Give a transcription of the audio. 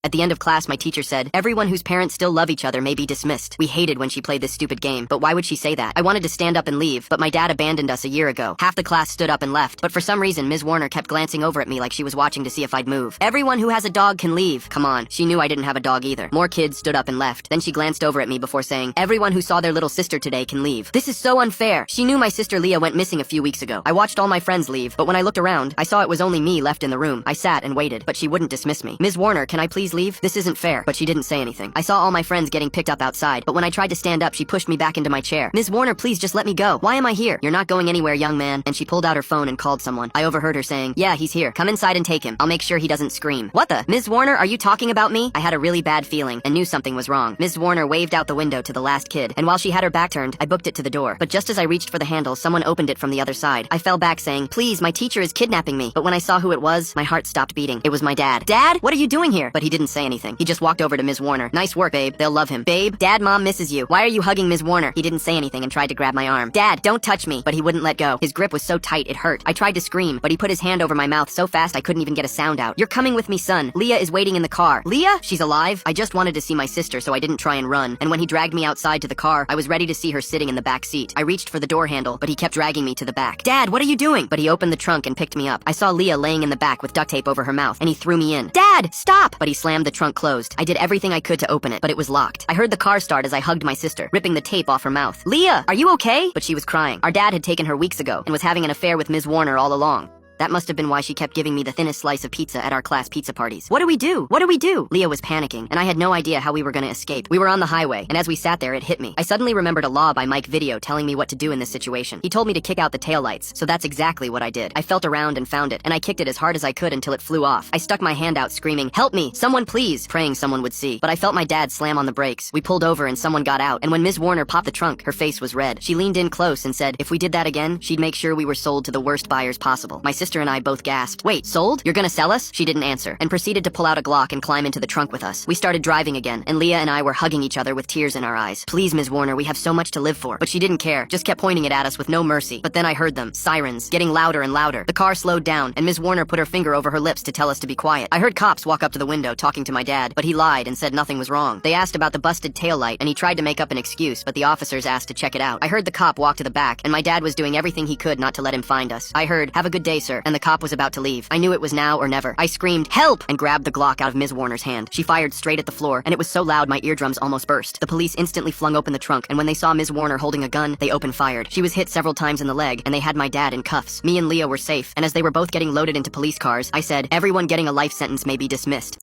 At the end of class, my teacher said, everyone whose parents still love each other may be dismissed. We hated when she played this stupid game, but why would she say that? I wanted to stand up and leave, but my dad abandoned us a year ago. Half the class stood up and left, but for some reason, Ms. Warner kept glancing over at me like she was watching to see if I'd move. Everyone who has a dog can leave. Come on, she knew I didn't have a dog either. More kids stood up and left. Then she glanced over at me before saying, everyone who saw their little sister today can leave. This is so unfair. She knew my sister Leah went missing a few weeks ago. I watched all my friends leave, but when I looked around, I saw it was only me left in the room. I sat and waited, but she wouldn't dismiss me. Ms. Warner, can I please leave? This isn't fair. But she didn't say anything. I saw all my friends getting picked up outside, but when I tried to stand up, she pushed me back into my chair. Ms. Warner, please just let me go. Why am I here? You're not going anywhere, young man. And she pulled out her phone and called someone. I overheard her saying, yeah, he's here. Come inside and take him. I'll make sure he doesn't scream. What the? Ms. Warner, are you talking about me? I had a really bad feeling and knew something was wrong. Ms. Warner waved out the window to the last kid, and while she had her back turned, I booked it to the door. But just as I reached for the handle, someone opened it from the other side. I fell back saying, please, my teacher is kidnapping me. But when I saw who it was, my heart stopped beating. It was my dad. Dad, what are you doing here? But he didn't say anything. He just walked over to Ms. Warner. Nice work, babe. They'll love him. Babe, Dad, Mom misses you. Why are you hugging Ms. Warner? He didn't say anything and tried to grab my arm. Dad, don't touch me. But he wouldn't let go. His grip was so tight it hurt. I tried to scream, but he put his hand over my mouth so fast I couldn't even get a sound out. You're coming with me, son. Leah is waiting in the car. Leah? She's alive? I just wanted to see my sister, so I didn't try and run. And when he dragged me outside to the car, I was ready to see her sitting in the back seat. I reached for the door handle, but he kept dragging me to the back. Dad, what are you doing? But he opened the trunk and picked me up. I saw Leah laying in the back with duct tape over her mouth, and he threw me in. Dad, stop! But he slammed the trunk closed. I did everything I could to open it, but it was locked. I heard the car start as I hugged my sister, ripping the tape off her mouth. Leah, are you okay? But she was crying. Our dad had taken her weeks ago and was having an affair with Ms. Warner all along. That must have been why she kept giving me the thinnest slice of pizza at our class pizza parties. What do we do? What do we do? Leah was panicking, and I had no idea how we were gonna escape. We were on the highway, and as we sat there, it hit me. I suddenly remembered a Law by Mike video telling me what to do in this situation. He told me to kick out the taillights, so that's exactly what I did. I felt around and found it, and I kicked it as hard as I could until it flew off. I stuck my hand out screaming, help me, someone please, praying someone would see. But I felt my dad slam on the brakes. We pulled over and someone got out, and when Ms. Warner popped the trunk, her face was red. She leaned in close and said, if we did that again, she'd make sure we were sold to the worst buyers possible. My sister and I both gasped. Wait, sold? You're gonna sell us? She didn't answer, and proceeded to pull out a Glock and climb into the trunk with us. We started driving again, and Leah and I were hugging each other with tears in our eyes. Please, Ms. Warner, we have so much to live for. But she didn't care, just kept pointing it at us with no mercy. But then I heard them, sirens, getting louder and louder. The car slowed down, and Ms. Warner put her finger over her lips to tell us to be quiet. I heard cops walk up to the window talking to my dad, but he lied and said nothing was wrong. They asked about the busted taillight, and he tried to make up an excuse, but the officers asked to check it out. I heard the cop walk to the back, and my dad was doing everything he could not to let him find us. I heard, have a good day, sir, and the cop was about to leave. I knew it was now or never. I screamed, help! And grabbed the Glock out of Ms. Warner's hand. She fired straight at the floor, and it was so loud my eardrums almost burst. The police instantly flung open the trunk, and when they saw Ms. Warner holding a gun, they open fired. She was hit several times in the leg, and they had my dad in cuffs. Me and Leah were safe, and as they were both getting loaded into police cars, I said, everyone getting a life sentence may be dismissed.